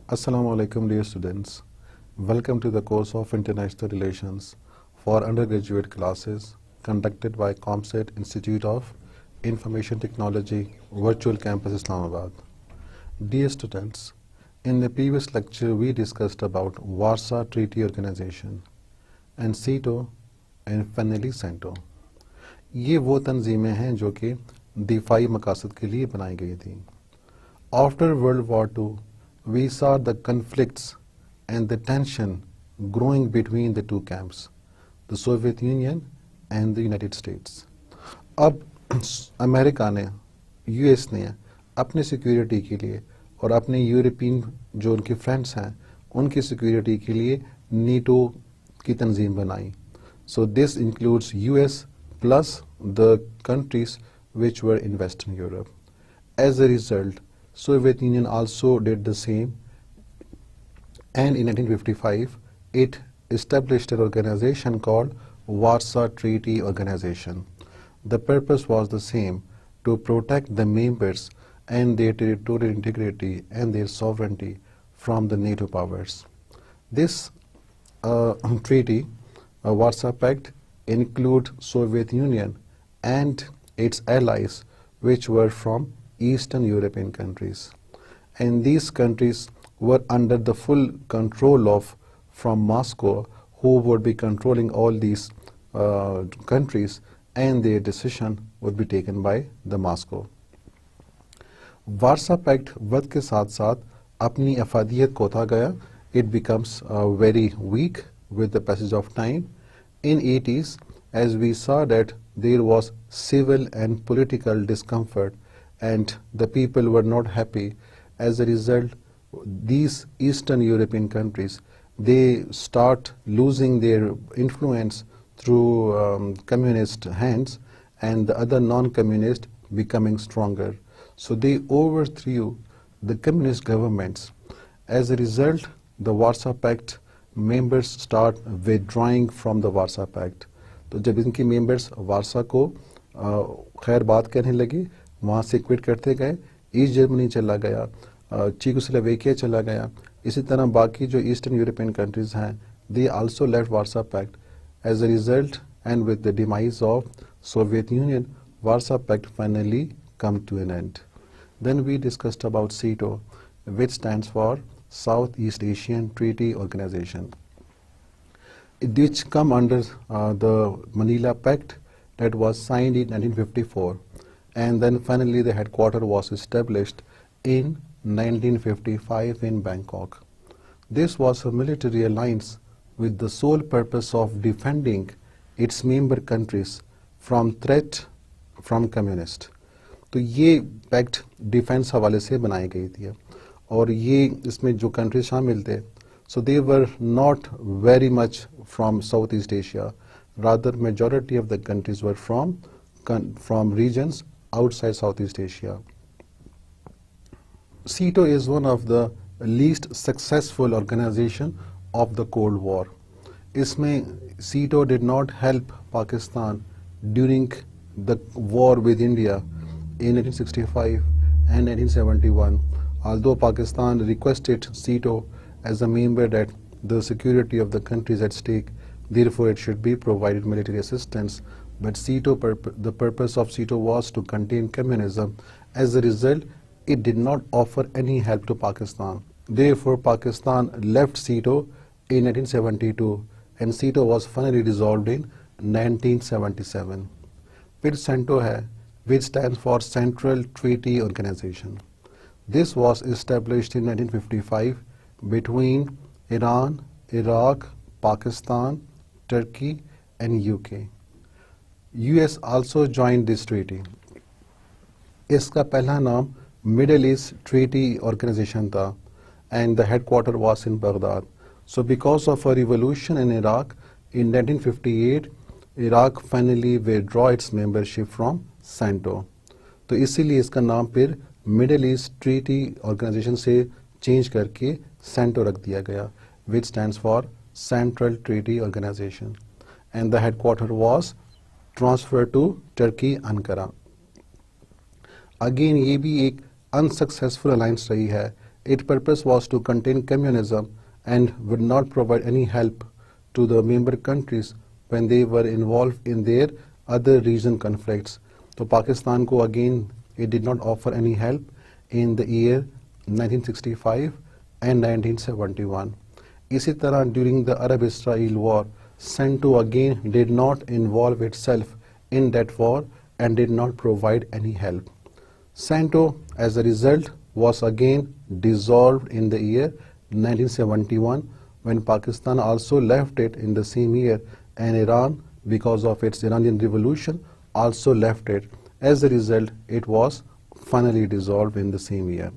Assalamu alaikum dear students. Welcome to the course of International Relations for undergraduate classes conducted by ComSet Institute of Information Technology, Virtual Campus Islamabad. Dear students, in the previous lecture we discussed about Warsaw Treaty Organization and CETO and finally CENTO. ये वो तंजीमें हैं जो कि दिफाई मकासद के लिए बनाई गई थी. After World War II, we saw the conflicts and the tension growing between the two camps, the Soviet Union and the United States. अब अमेरिका ने, यूएस ने अपने सिक्योरिटी के लिए और अपने यूरोपियन जो उनके फ्रेंड्स हैं उनकी सिक्योरिटी के लिए नीटो की तंजीम बनाई. So this includes US plus the countries which were in Western Europe. As a result, Soviet Union also did the same, and in 1955 it established an organization called Warsaw Treaty Organization. The purpose was the same, to protect the members and their territorial integrity and their sovereignty from the NATO powers. This treaty, Warsaw Pact, include Soviet Union and its allies which were from Eastern European countries, and these countries were under the full control of from Moscow, who would be controlling all these countries, and their decision would be taken by the Moscow. Warsaw Pact वक्त के साथ साथ अपनी अफादियत खोता गया. It becomes very weak with the passage of time. In 80s, as we saw that there was civil and political discomfort and the people were not happy. As a result, these Eastern European countries, they start losing their influence through communist hands, and the other non-communist becoming stronger. So they overthrew the communist governments. As a result, the Warsaw Pact members start withdrawing from the Warsaw Pact. तो जब इनके members वारसा को खैर बात कहने लगे, वहाँ से क्विट करते गए. ईस्ट जर्मनी चला गया, चेकोस्लोवाकिया चला गया. इसी तरह बाकी जो ईस्टर्न यूरोपियन कंट्रीज हैं, they also left Warsaw Pact. As a result and with the demise of Soviet Union, Warsaw Pact finally come to an end. Then we discussed about CETO, which stands for Southeast Asian Treaty Organization, which come under the Manila Pact that was signed in 1954, and then finally the headquarters was established in 1955 in Bangkok. This was a military alliance with the sole purpose of defending its member countries from threat from communist. तो ये pact defence हवाले से बनाई गई थी, और ये इसमें जो कंट्रीज शामिल थे, so they were not very much from Southeast Asia. Rather, majority of the countries were from regions outside Southeast Asia. CETO is one of the least successful organization of the Cold War. इसमें CETO did not help Pakistan during the war with India in 1965 and 1971. Although Pakistan requested CETO as a member that the security of the country is at stake, therefore it should be provided military assistance. But the purpose of CETO was to contain communism. As a result, it did not offer any help to Pakistan. Therefore, Pakistan left CETO in 1972, and CETO was finally dissolved in 1977. फिर CENTO है, which stands for Central Treaty Organization. This was established in 1955 between Iran, Iraq, Pakistan, Turkey, and UK. US also joined this treaty. इसका पहला नाम Middle East Treaty Organization था, and the headquarters was in Baghdad. So because of a revolution in Iraq in 1958, Iraq finally withdrew its membership from CENTO. तो इसीलिए इसका नाम फिर Middle East Treaty Organization से चेंज करके CENTO रख दिया गया, which stands for Central Treaty Organization, and the headquarters was transferred to Turkey, Ankara. Again, ये भी एक अनसक्सेसफुल अलायंस रही है, Its purpose was to contain communism and would not provide any help to the member countries when they were involved in their other region conflicts. तो पाकिस्तान को again it did not offer any help in the year 1965 and 1971. इसी तरह during the Arab-Israel war, CENTO again did not involve itself in that war and did not provide any help. CENTO, as a result, was again dissolved in the year 1971 when Pakistan also left it in the same year, and Iran, because of its Iranian revolution, also left it. As a result, it was finally dissolved in the same year.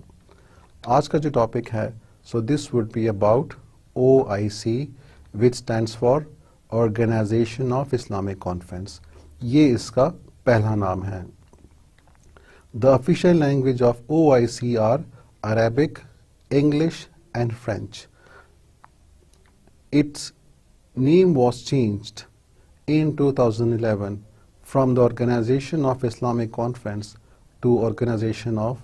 आज का जो topic है, so this would be about OIC, which stands for Organization of Islamic Conference. ये इसका पहला नाम है. The official language of OIC are Arabic, English and French. Its name was changed in 2011 from the Organization of Islamic Conference to Organization of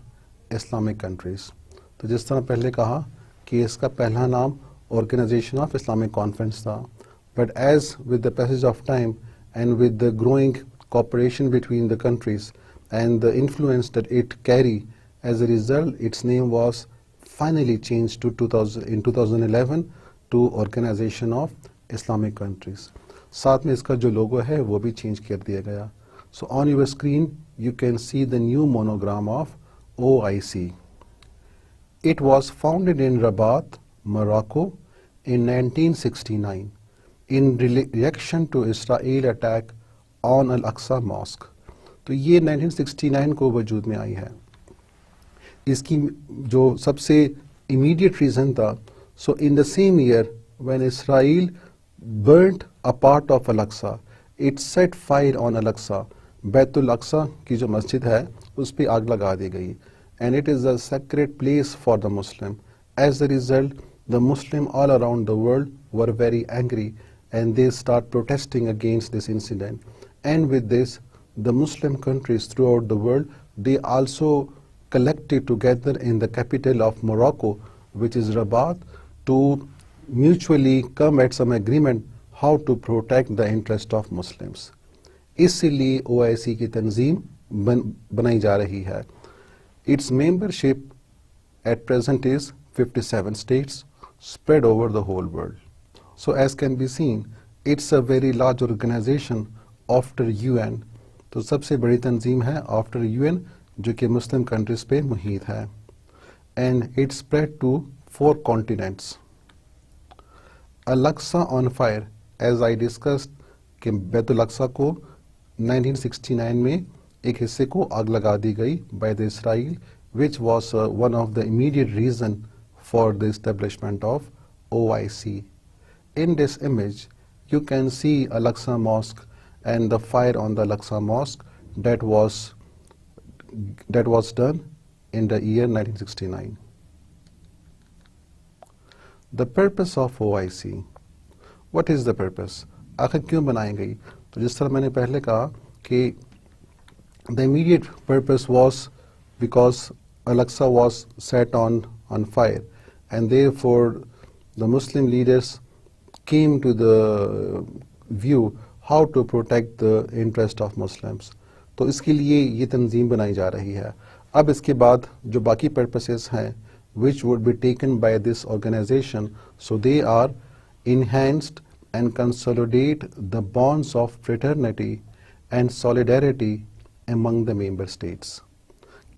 Islamic Countries. तो जिस तरह पहले कहा कि इसका पहला नाम Organization of Islamic Conference था, but as with the passage of time and with the growing cooperation between the countries and the influence that it carry, as a result, its name was finally changed to 2011 to Organization of Islamic Countries. साथ में इसका जो लोगो है वो भी change कर दिया गया. So on your screen you can see the new monogram of OIC. It was founded in Rabat, Morocco in 1969 in reaction to Israel attack on Al-Aqsa Mosque. तो ये 1969 को वजूद में आई है. इसकी जो सबसे immediate reason था, so in the same year when Israel burnt a part of Al-Aqsa, it set fire on Al-Aqsa. Betul Aqsa की जो मस्जिद है उस पर आग लगा दी गई, and it is a sacred place for the Muslim. As a result, the Muslim all around the world were very angry and they start protesting against this incident. And with this, the Muslim countries throughout the world, they also collected together in the capital of Morocco, which is Rabat, to mutually come at some agreement how to protect the interest of Muslims. इसीलिए OIC की तंजीम बनाई जा रही है. Its membership at present is 57 states spread over the whole world. So as can be seen, it's a very large organization after UN. तो सबसे बड़ी तंजीम है after UN जो कि मुस्लिम कंट्रीज पे मुहित है. And it spread to 4 continents. Al-Aqsa on fire, as I discussed, कि बैतुल अक्सा को 1969 में एक हिस्से को आग लगा दी गई by the Israel, which was one of the immediate reason for the establishment of OIC. In this image, you can see Al-Aqsa Mosque and the fire on the Al-Aqsa Mosque that was done in the year 1969. The purpose of OIC. What is the purpose? आखिर क्यों बनाई गई? तो जिस तरह मैंने पहले कहा कि the immediate purpose was because Al-Aqsa was set on fire, and therefore the Muslim leaders came to the view how to protect the interest of Muslims. तो इसके लिए ये तंजीम बनाई जा रही है. अब इसके बाद जो बाकी purposes हैं which would be taken by this organization, so they are enhanced and consolidate the bonds of fraternity and solidarity among the member states.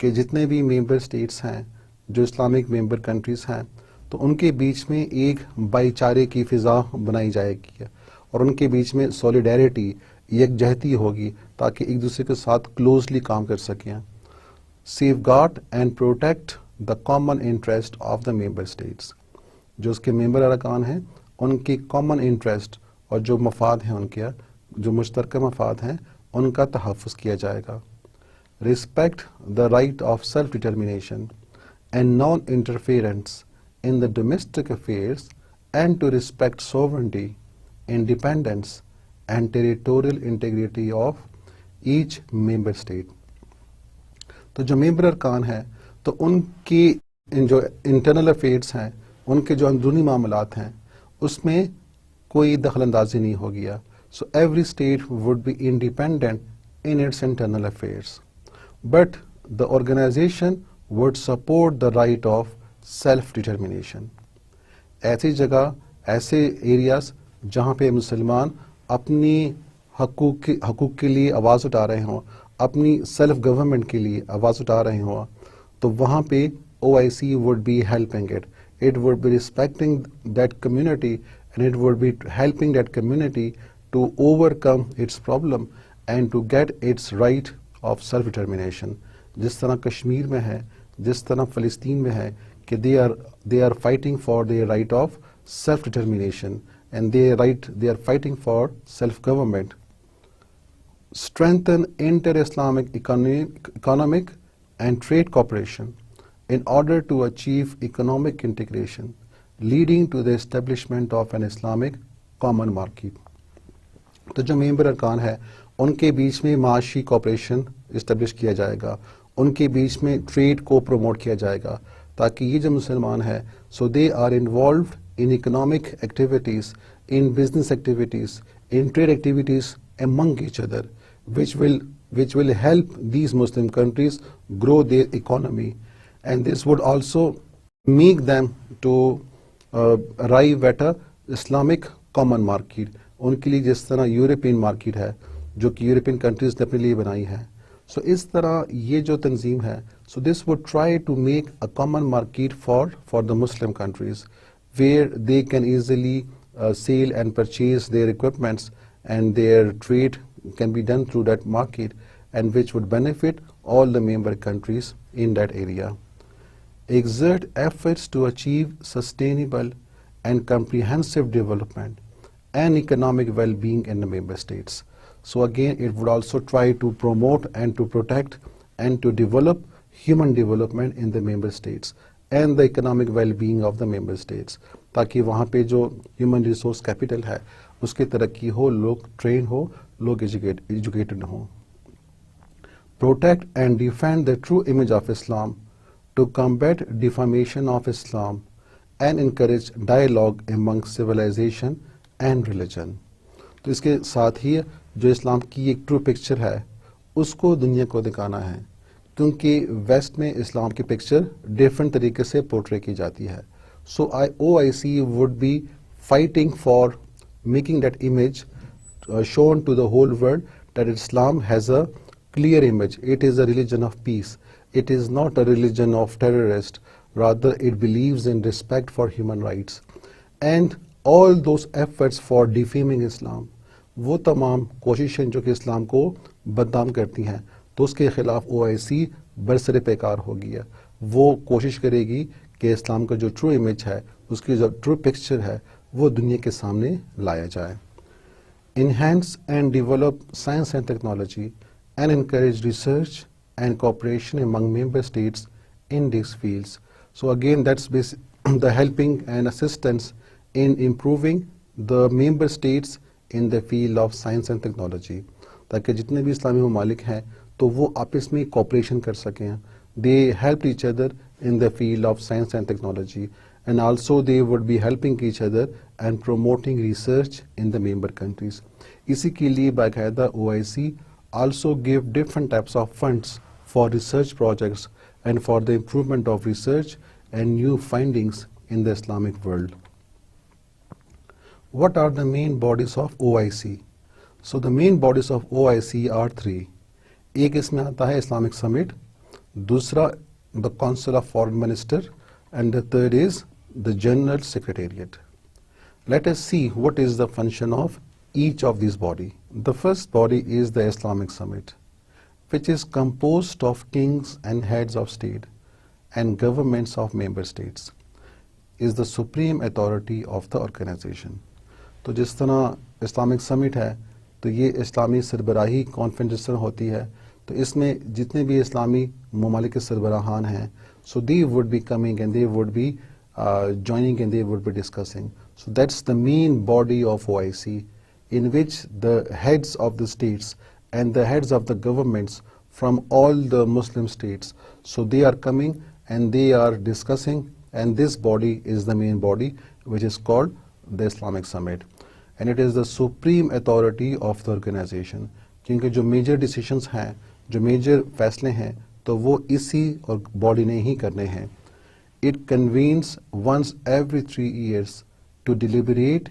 कि जितने भी member states हैं जो इस्लामिक member countries हैं तो उनके बीच में एक भाईचारे की फिजा बनाई जाएगी और उनके बीच में solidarity यकजहती होगी ताकि एक दूसरे के साथ closely काम कर सकें. Safeguard and protect the common interest of the member states. जो उसके member अरकान हैं उनकी कॉमन इंटरेस्ट और जो मफाद हैं उनके जो मुश्तरका मफाद हैं उनका तहफ़्फ़ुज़ किया जाएगा. Respect the right of self determination and non interference in the domestic affairs and to respect sovereignty, independence and territorial integrity of each member state. तो जो मेंबर अरकान हैं तो उनकी इन जो इंटरनल अफेयर्स हैं, उनके जो अंदरूनी मामलात हैं, उसमें कोई दखल अंदाजी नहीं हो गया. So every state would be independent in its internal affairs, but the organization would support the right of self determination. ऐसी जगह, ऐसे एरियाज जहाँ पे मुसलमान अपनी हकूक़ के लिए आवाज़ उठा रहे हों, अपनी सेल्फ गवर्नमेंट के लिए आवाज़ उठा रहे हों, तो वहाँ पे OIC would be helping it. It would be respecting that community, and it would be helping that community to overcome its problem and to get its right of self-determination. जिस तरह कश्मीर में है, जिस तरह फ़लस्तीन में है कि they are fighting for their right of self-determination, and they are fighting for self-government. Strengthen inter-Islamic economic and trade cooperation in order to achieve economic integration, leading to the establishment of an Islamic common market. तो जो member अरकान है, उनके बीच में माशी corporation establish किया जाएगा, उनके बीच में ट्रेड को प्रमोट किया जाएगा, ताकि ये जो मुसलमान है, so they are involved in economic activities, in business activities, in trade activities among each other, which will help these Muslim countries grow their economy, and this would also make them to arrive at a Islamic common market. उनके लिए जिस तरह European market है, जो कि European countries ने अपने लिए बनाई है, सो इस तरह ये जो तंजीम है, so this would try to make a common market for the Muslim countries, where they can easily sell and purchase their equipments, and their trade can be done through that market, and which would benefit all the member countries in that area. Exert efforts to achieve sustainable and comprehensive development and economic well-being in the member states. So again, it would also try to promote and to protect and to develop human development in the member states and the economic well-being of the member states, ताकि वहाँ पे जो human resource capital है उसकी तरक्की हो, लोग train हो, लोग एजुकेटेड हो. Protect and defend the true image of Islam, to combat defamation of Islam and encourage dialogue among civilization and religion. तो इसके साथ ही जो इस्लाम की एक ट्रू पिक्चर है उसको दुनिया को दिखाना है, क्योंकि वेस्ट में इस्लाम की पिक्चर डिफरेंट तरीके से पोर्ट्रे की जाती है. सो OIC would be fighting for making that image shown to the whole world, that Islam has a clear image. It is a religion of peace. It is not a religion of terrorists. Rather, it believes in respect for human rights. And all those efforts for defaming Islam, वो तमाम कोशिशें जो कि इस्लाम को बदनाम करती हैं, तो उसके खिलाफ OIC बरसरे पेकार होगी. वो कोशिश करेगी कि इस्लाम का जो ट्रू इमेज है, उसकी जो ट्रू पिक्चर है, वो दुनिया के सामने लाया जाए. Enhance and develop science and technology and encourage research and cooperation among member states in these fields. So again, that's the helping and assistance in improving the member states in the field of science and technology, ताकि जितने भी इस्लामी ममालिक हैं तो वो आपस में cooperation कर सकें. They helped each other in the field of science and technology, and also they would be helping each other and promoting research in the member countries. इसी के लिए बाकायदा OIC also give different types of funds for research projects and for the improvement of research and new findings in the Islamic world. What are the main bodies of OIC? So the main bodies of OIC are three. एक इसमें आता है Islamic Summit, दूसरा the Council of Foreign Minister, and the third is the General Secretariat. Let us see what is the function of each of these bodies. The first body is the Islamic Summit, which is composed of kings and heads of state and governments of member states, is the supreme authority of the organization. तो जिस तरह Islamic summit है तो ये इस्लामी सरबराही conference जिस तरह होती है, तो इसमें जितने भी इस्लामी ममालिक के सरबराहान हैं, so they would be coming and they would be joining and they would be discussing. So that's the main body of OIC, in which the heads of the states and the heads of the governments from all the Muslim states, so they are coming and they are discussing, and this body is the main body which is called the Islamic Summit, and it is the supreme authority of the organization, क्योंकि जो major decisions हैं, जो major फैसले हैं, तो वो इसी और body ने ही करने हैं. It convenes once every 3 years to deliberate,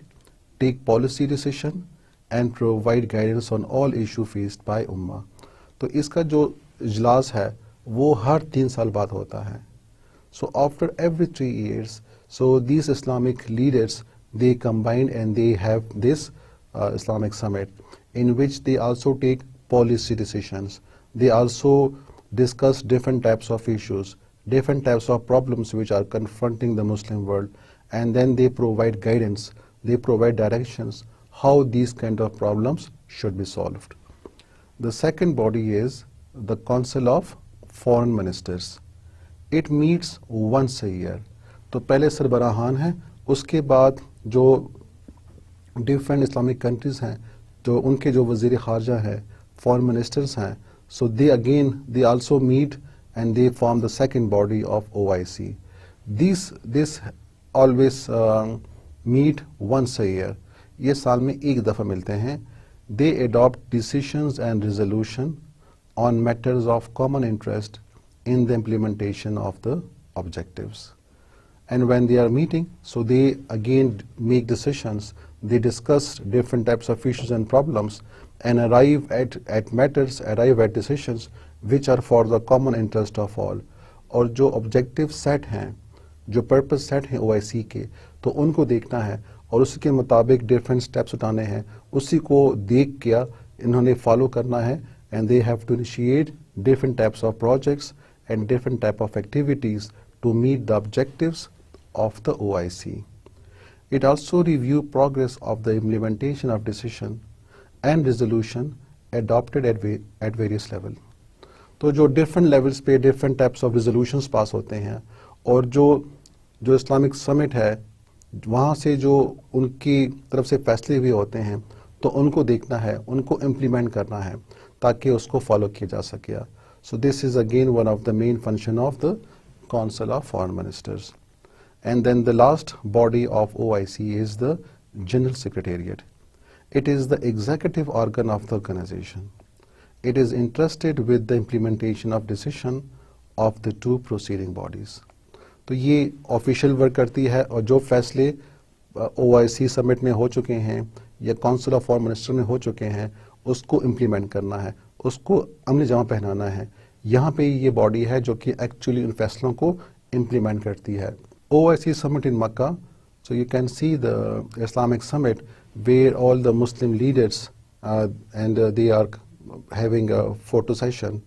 take policy decision and provide guidance on all issue faced by उम्मा. तो इसका जो इजलास है वो हर 3 साल बाद होता है. So after every 3 years, so these Islamic leaders, they combine and they have this Islamic Summit, in which they also take policy decisions. They also discuss different types of issues, different types of problems which are confronting the Muslim world, and then they provide guidance, they provide directions how these kind of problems should be solved. The second body is the Council of Foreign Ministers. It meets once a year. तो पहले सरबराहान है, उसके बाद जो different Islamic countries हैं, जो उनके जो वज़ीर ख़ारजा हैं, फॉरेन मिनिस्टर्स हैं, so they also meet and they form the second body of OIC. This always meet once a year. ये साल में एक दफ़ा मिलते हैं. They adopt decisions and resolution on matters of common interest in the implementation of the objectives. And when they are meeting, so they again make decisions, they discuss different types of issues and problems and arrive at matters, arrive at decisions which are for the common interest of all. और जो objective set हैं, जो purpose set हैं OIC के, तो उनको देखना है और उसके मुताबिक different steps उठाने हैं, उसी को देख क्या इन्होंने follow करना है, and they have to initiate different types of projects and different type of activities to meet the objectives of the OIC. It also review progress of the implementation of decision and resolution adopted at various level. तो जो different levels पे different types of resolutions pass होते हैं और जो Islamic Summit है वहाँ से जो उनकी तरफ से फैसले भी होते हैं तो उनको देखना है, उनको implement करना है ताकि उसको follow किया जा सके. So this is again one of the main function of the Council of Foreign Ministers. And then the last body of OIC is the General Secretariat. It is the executive organ of the organization. It is entrusted with the implementation of decision of the two preceding bodies. तो ये official work करती है और जो फैसले OIC summit में हो चुके हैं या काउंसिल ऑफ फॉरेन मिनिस्टर में हो चुके हैं उसको इम्प्लीमेंट करना है, उसको अमली जमा पहनाना है. यहाँ पे ये बॉडी है जो कि एक्चुअली उन फैसलों को इम्प्लीमेंट करती है. OIC summit in Makkah, so you can see the Islamic Summit where all the Muslim leaders and they are having a photo session,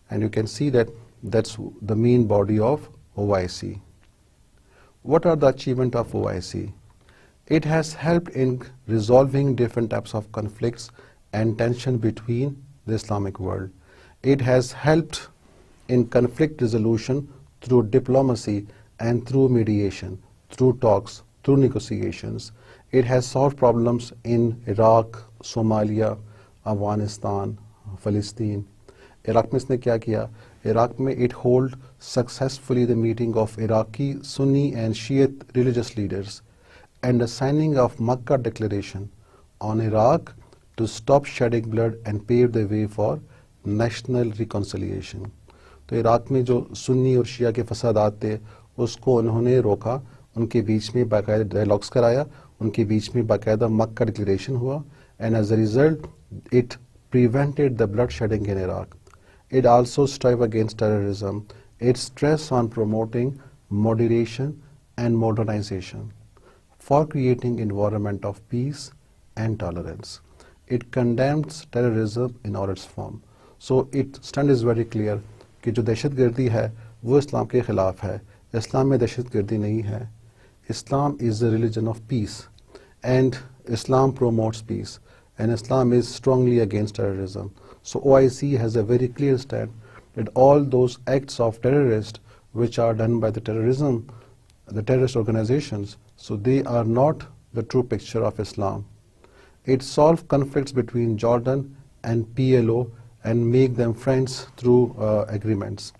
and you can see that that's the main body of OIC. What are the achievements of OIC? It has helped in resolving different types of conflicts and tension between the Islamic world. It has helped in conflict resolution through diplomacy and through mediation, through talks, through negotiations. It has solved problems in Iraq, Somalia, Afghanistan, Palestine. Iraq में इसने क्या किया? Iraq में it hold successfully the meeting of Iraqi Sunni and Shiite religious leaders and the signing of Makkah Declaration on Iraq to stop shedding blood and pave the way for national reconciliation. तो Iraq में जो सुन्नी और शिया के फसादात थे उसको उन्होंने रोका, उनके बीच में बाकायदा डायलॉग्स कराया, उनके बीच में बाकायदा मक्का डिक्लेरेशन हुआ, and as a result it prevented the bloodshedding in Iraq. It also strive against terrorism. It stress on promoting moderation and modernization for creating environment of peace and tolerance. It condemns terrorism in all its form. So its stand is very clear कि जो दहशतगर्दी है वो इस्लाम के खिलाफ है. इस्लाम में दहशतगर्दी नहीं है. Islam is the religion of peace and Islam promotes peace and Islam is strongly against terrorism. So OIC has a very clear stand that all those acts of terrorists which are done by the terrorist organizations, so they are not the true picture of Islam. It solves conflicts between Jordan and PLO and make them friends through agreements.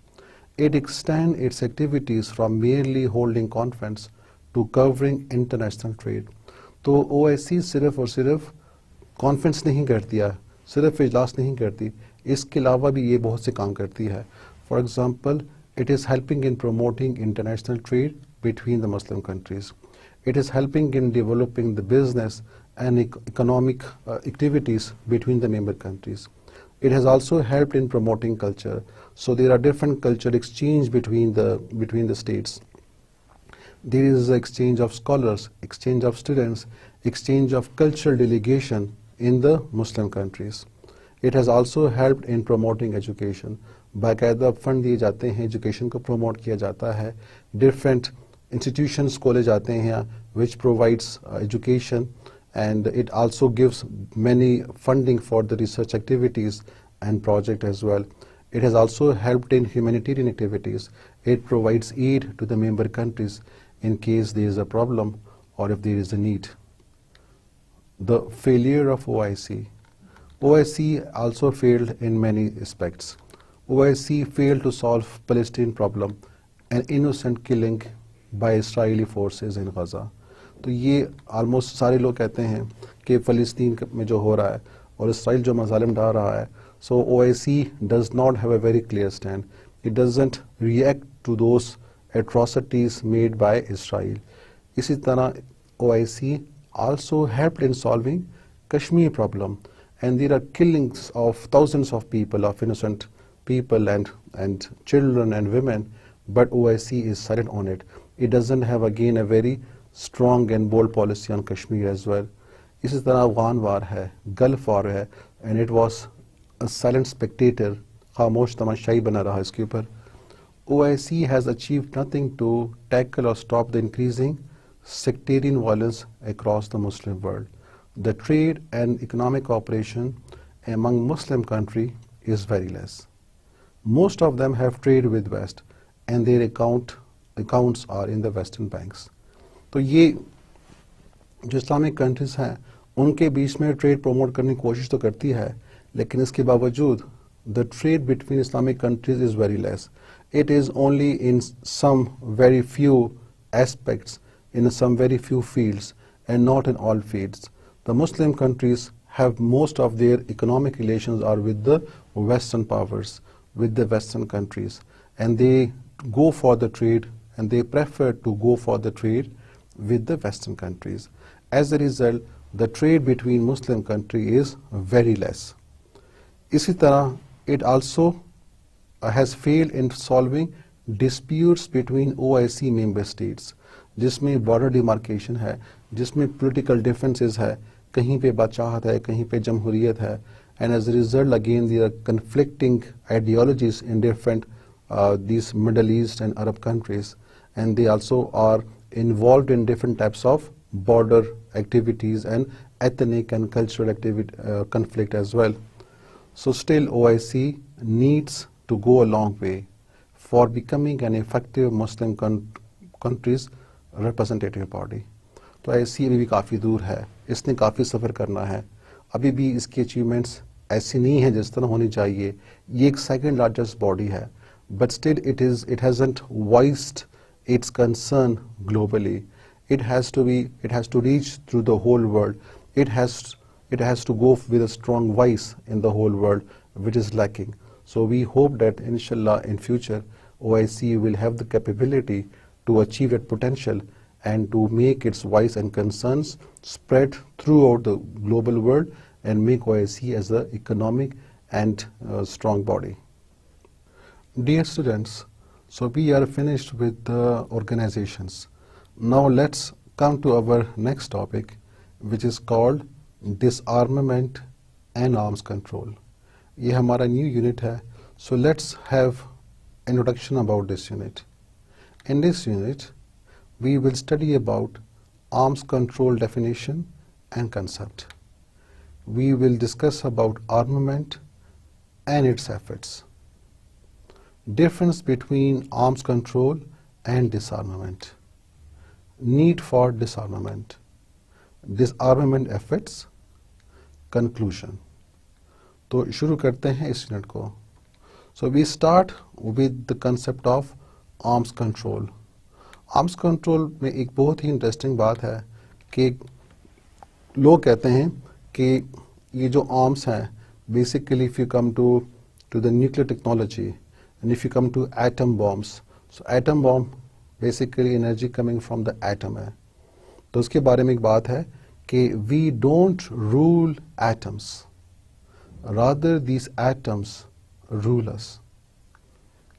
It extends its activities from merely holding conference to covering international trade. तो OIC सिर्फ और सिर्फ conference नहीं करती है, सिर्फ इजलास नहीं करती, इसके अलावा भी ये बहुत से काम करती है. For example, it is helping in promoting international trade between the Muslim countries. It is helping in developing the business and economic activities between the member countries. It has also helped in promoting culture. So there are different culture exchange between the states. There is exchange of scholars, exchange of students, exchange of cultural delegation in the Muslim countries. It has also helped in promoting education. बाकायदा fund दिए जाते हैं, education को promote किया जाता है. Different institutions खोले जाते हैं which provides education, and it also gives many funding for the research activities and project as well. It has also helped in humanitarian activities. It provides aid to the member countries in case there is a problem or if there is a need. The failure of OIC. OIC also failed in many aspects. OIC failed to solve Palestine problem and innocent killing by Israeli forces in Gaza. तो ये almost सारे लोग कहते हैं कि फ़लस्तीन में जो हो रहा है और इसराइल जो मज़ालिम डाल रहा है, so OIC does not have a very clear stand. It doesn't react to those atrocities made by Israel. इसी तरह OIC also helped in solving Kashmir problem, and there are killings of thousands of people, of innocent people and children and women, but OIC is silent on it. It doesn't have again a very strong and bold policy on Kashmir as well. इसी तरह अफगान वार है, gulf वार है, and it was a silent spectator, खामोश तमाशाई बना रहा इसके ऊपर. OIC has achieved nothing to tackle or stop the increasing sectarian violence across the Muslim world. The trade and economic cooperation among Muslim countries is very less. Most of them have trade with West, and their accounts are in the Western banks. तो ये जो Islamic countries हैं उनके बीच में trade promote करने की कोशिश तो करती है, लेकिन इसके बावजूद the trade between Islamic countries is very less. It is only in some very few aspects, in some very few fields, and not in all fields. The Muslim countries have most of their economic relations are with the Western powers, with the Western countries, and they go for the trade, and they prefer to go for the trade with the Western countries. As a result, the trade between Muslim countries is very less. इसी तरह it also has failed in solving disputes between OIC member states, जिसमें border demarcation है, जिसमें political differences है, कहीं पे बादशाहत है, कहीं पे जमहूरियत है, and as a result again there are conflicting ideologies in different these Middle East and Arab countries, and they also are involved in different types of border activities and ethnic and cultural conflict as well. So still OIC needs to go a long way for becoming an effective Muslim countries representative body. तो OIC अभी भी काफ़ी दूर है, इसने काफ़ी सफ़र करना है, अभी भी इसकी अचीवमेंट्स ऐसी नहीं है जिस तरह होनी चाहिए. ये एक सेकंड लार्जेस्ट बॉडी है, but still it hasn't voiced its concern globally. It has to reach through the whole world. It has to go with a strong voice in the whole world, which is lacking. So we hope that inshallah in future OIC will have the capability to achieve that potential and to make its voice and concerns spread throughout the global world and make OIC as an economic and strong body. Dear students, so we are finished with the organizations. Now let's come to our next topic, which is called disarmament and arms control. ये हमारा new unit है, so let's have introduction about this unit. In this unit, we will study about arms control definition and concept. We will discuss about armament and its effects. Difference between arms control and disarmament. Need for disarmament. Disarmament effects. Conclusion. तो शुरू करते हैं इस unit को. So we start with the concept of arms control. Arms control में एक बहुत ही interesting बात है कि लोग कहते हैं कि ये जो आर्म्स हैं, basically if you come to the nuclear technology and if you come to atom bombs, so atom bomb basically energy coming from the atom है. तो उसके बारे में एक बात है कि we don't rule atoms, rather these atoms rule us.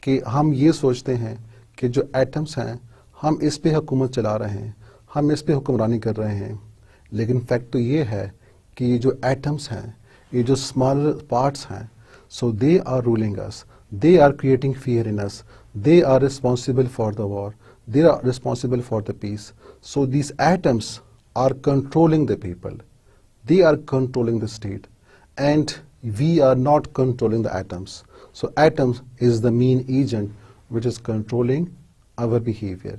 कि हम ये सोचते हैं कि जो एटम्स हैं हम इस पे हुकूमत चला रहे हैं, हम इस पे हुक्मरानी कर रहे हैं, लेकिन फैक्ट तो ये है कि ये जो एटम्स हैं, ये जो स्मॉलर पार्ट्स हैं, so they are ruling us, they are creating fear in us, they are responsible for the war, they are responsible for the peace. So these atoms are controlling the people, they are controlling the state, and we are not controlling the atoms. So atoms is the main agent which is controlling our behavior.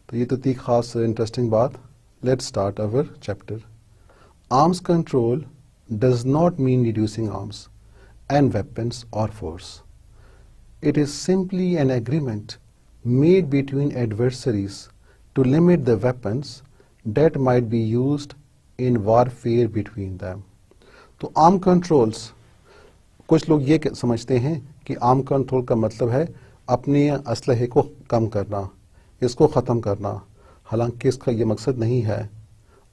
तो ये तो थी खास interesting बात. Let's start our chapter. Arms control does not mean reducing arms and weapons or force. It is simply an agreement made between adversaries to limit the weapons that might be used in warfare between them. तो arm controls, कुछ लोग ये समझते हैं कि arm control का मतलब है अपने असलहे को कम करना, इसको ख़त्म करना, हालांकि इसका ये मकसद नहीं है.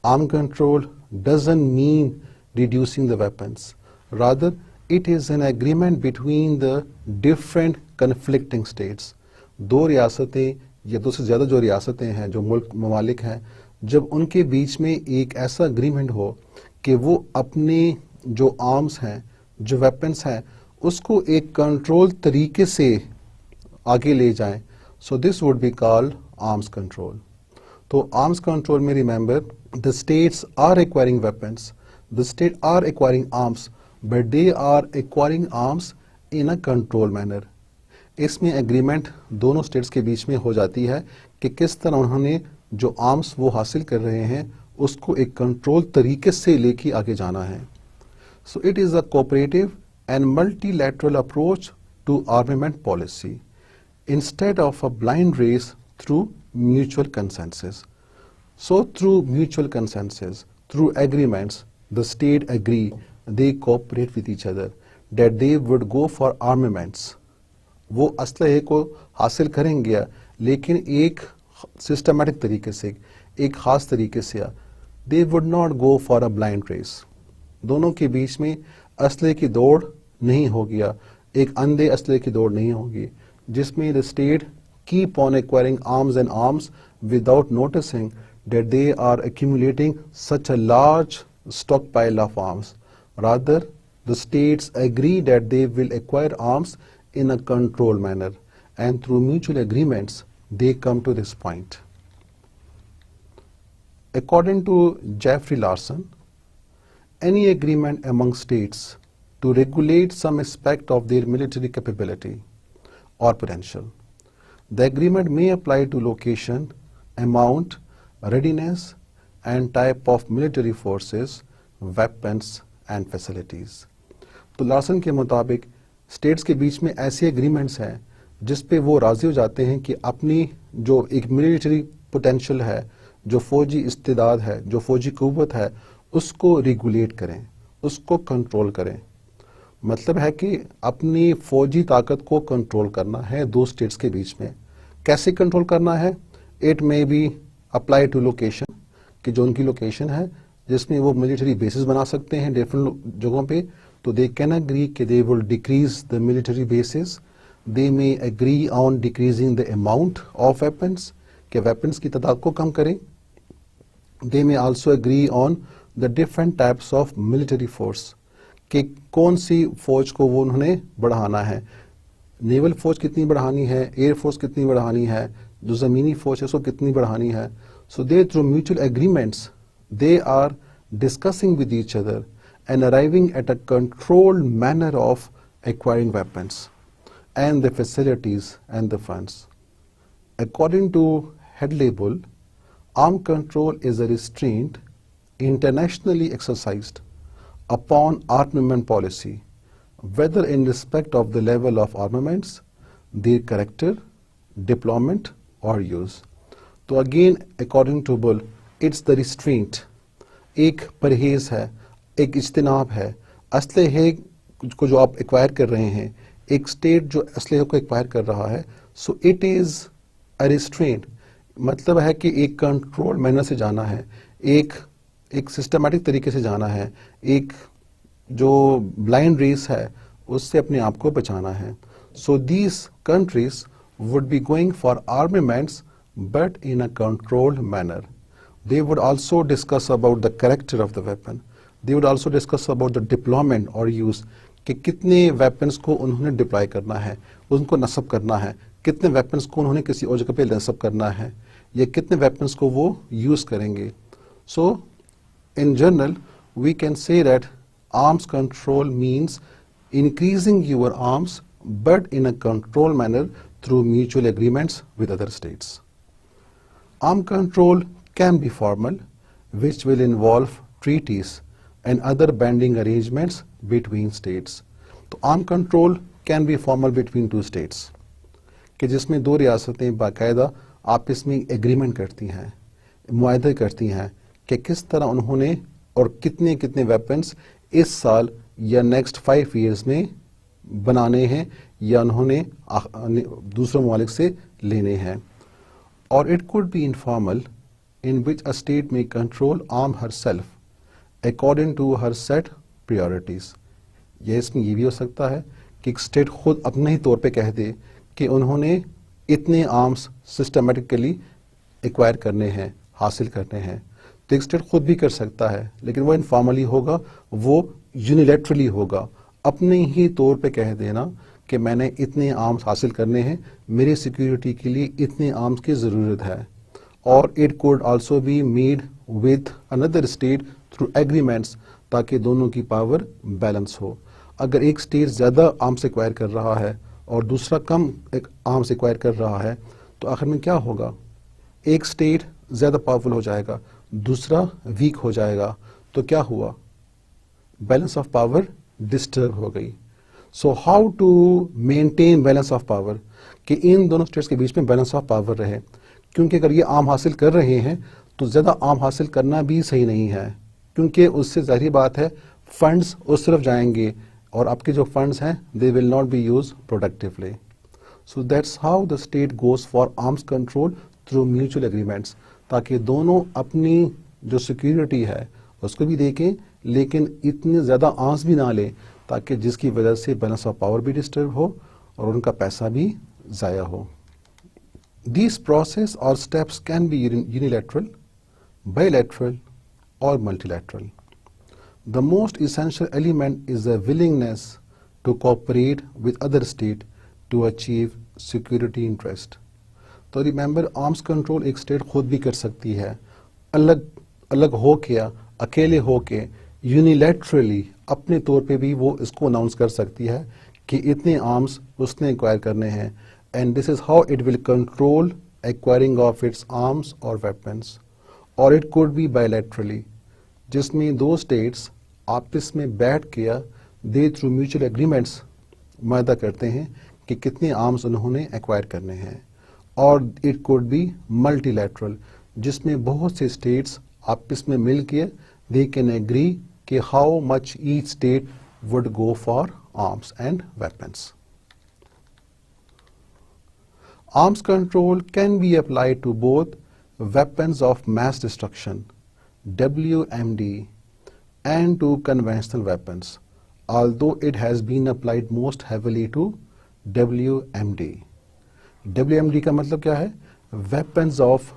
Arm control doesn't mean reducing the weapons, rather it is an agreement between the different conflicting states. दो रियासतें या दो से ज़्यादा जो रियासतें हैं, जो मुल्क ममालिक हैं, जब उनके बीच में एक ऐसा अग्रीमेंट हो कि वो अपने जो आर्म्स हैं, जो वेपन्स हैं, उसको एक कंट्रोल तरीके से आगे ले जाएं, so this would be called arms control. तो आर्म्स कंट्रोल में remember the states are acquiring weapons, the state are acquiring arms, but they are acquiring arms in a control manner. इसमें एग्रीमेंट दोनों states के बीच में हो जाती है कि किस तरह उन्होंने जो आर्म्स वो हासिल कर रहे हैं उसको एक कंट्रोल तरीके से लेके आगे जाना है. So it is a cooperative and multilateral approach to armament policy instead of a blind race through mutual consensus. So through mutual consensus, through agreements, the state agree, they cooperate with each other that they would go for armaments. वो असलहे को हासिल करेंगे लेकिन एक systematic तरीके से, एक ख़ास तरीके से. They would not go for a blind race. दोनों के बीच में असलहे की दौड़ नहीं होगी, एक अंधे असलहे की दौड़ नहीं होगी, जिसमें the state keep on acquiring arms and arms without noticing that they are accumulating such a large stockpile of arms. Rather the states agree that they will acquire arms in a controlled manner, and through mutual agreements they come to this point. According to Jeffrey Larson, any agreement among states to regulate some aspect of their military capability or potential. The agreement may apply to location, amount, readiness, and type of military forces, weapons and facilities. तो Larsen के मुताबिक states के बीच में ऐसे agreements हैं जिस पे वो राजी हो जाते हैं कि अपनी जो एक मिलिट्री पोटेंशियल है, जो फौजी इस्तेदाद है, जो फौजी कुव्वत है, उसको रेगुलेट करें, उसको कंट्रोल करें. मतलब है कि अपनी फौजी ताकत को कंट्रोल करना है दो स्टेट्स के बीच में. कैसे कंट्रोल करना है? It may be apply to location, कि जो उनकी लोकेशन है जिसमें वो मिलिट्री बेसिस बना सकते हैं डिफरेंट जगहों पे, तो दे कैन अग्री कि they will decrease the military bases. They may agree on decreasing the amount of weapons, कि वेपन्स की तादाद को कम करें. They may also agree on the different types of military force, कि कौन सी फौज को वो उन्होंने बढ़ाना है, नेवल फौज कितनी बढ़ानी है, एयर फोर्स कितनी बढ़ानी है, जो ज़मीनी फौज है उसको कितनी बढ़ानी है. So they through mutual agreements they are discussing with each other and arriving at a controlled manner of acquiring weapons and the facilities and the funds. According to Hedley-Bull, armed control is a restraint internationally exercised upon armament policy whether in respect of the level of armaments, their character, deployment or use. तो again according to Bull it's the restraint, एक परहेज है, एक इज्तिनाब है। असलहे को जो आप acquire कर रहे हैं, एक स्टेट जो असलहे को एक्वायर कर रहा है, so it is a restraint, मतलब है कि एक कंट्रोल मैनर से जाना है, एक सिस्टमेटिक तरीके से जाना है, एक जो ब्लाइंड रेस है उससे अपने आप को बचाना है। So these countries would be going for armaments but in a controlled manner. They would also discuss about the character of the weapon. They would also discuss about the deployment or use, कि कितने weapons को उन्होंने deploy करना है, उनको नस्ब करना है, कितने weapons को उन्होंने किसी और जगह पे नस्ब करना है, या कितने weapons को वो use करेंगे। So in general we can say that arms control means increasing your arms but in a controlled manner through mutual agreements with other states. Arm control can be formal, which will involve treaties and other binding arrangements between states. तो arm control can be formal between two states, कि जिसमें दो रियासतें बाकायदा आपस में agreement करती हैं, मुआहदा करती हैं कि किस तरह उन्होंने और कितने कितने वेपन्स इस साल या नेक्स्ट 5 years में बनाने हैं या उन्होंने दूसरे ममालिक से लेने हैं। Or it could be informal, in which a state may control arm herself according to her set priorities. यह इसमें ये भी हो सकता है कि एक स्टेट खुद अपने ही तौर पे कह दे कि उन्होंने इतने आर्म्स सिस्टमेटिकली एक्वायर करने हैं, हासिल करने हैं। तो एक स्टेट खुद भी कर सकता है, लेकिन वो इनफॉर्मली होगा, वो यूनिलैटरली होगा, अपने ही तौर पे कह देना कि मैंने इतने आर्म्स हासिल करने हैं, मेरी सिक्योरिटी के लिए इतने आर्म्स की ज़रूरत है। और it could also be made with another state through agreements, ताकि दोनों की पावर बैलेंस हो। अगर एक स्टेट ज़्यादा आर्म्स एक्वायर कर रहा है और दूसरा कम आर्म्स एक्वायर कर रहा है, तो आखिर में क्या होगा? एक स्टेट ज़्यादा पावरफुल हो जाएगा, दूसरा वीक हो जाएगा, तो क्या हुआ? बैलेंस ऑफ पावर डिस्टर्ब हो गई। So how to maintain balance of power, कि इन दोनों स्टेट्स के बीच में बैलेंस ऑफ पावर रहे, क्योंकि अगर ये आर्म हासिल कर रहे हैं तो ज़्यादा आर्म हासिल करना भी सही नहीं है, क्योंकि उससे ज़ाहिर बात है फंड्स उस तरफ जाएंगे और आपके जो फंड्स हैं they will not be use productively. So that's how the state goes for arms control through mutual agreements, ताकि दोनों अपनी जो सिक्योरिटी है उसको भी देखें, लेकिन इतने ज़्यादा आर्म्स भी ना लें ताकि जिसकी वजह से बैलेंस ऑफ पावर भी डिस्टर्ब हो और उनका पैसा भी ज़ाया हो। These process or steps can be unilateral, bilateral or multilateral. The most essential element is the willingness to cooperate with other state to achieve security interest. तो रिमेंबर आर्म्स कंट्रोल एक स्टेट खुद भी कर सकती है, अलग अलग हो के, अकेले हो के, यूनिलैटरली अपने तौर पे भी वो इसको अनाउंस कर सकती है कि इतने आर्म्स उसने एक्वायर करने हैं, and this is how it will control acquiring of its arms और वेपन्स। और इट कुड बी बायलैटरली, जिसमें दो स्टेट्स आपस में बैठ के दे थ्रू म्यूचुअल एग्रीमेंट्स मुआहदा करते हैं कि कितने आर्म्स उन्होंने एक्वायर करने हैं। और इट कुड बी मल्टीलैटरल, जिसमें बहुत से स्टेट्स आपस में मिल के दे कैन एग्री कि how much each state would go for arms and weapons. Arms control can be applied to both weapons of mass destruction, WMD, and to conventional weapons, although it has been applied most heavily to WMD. WMD का मतलब क्या है? Weapons of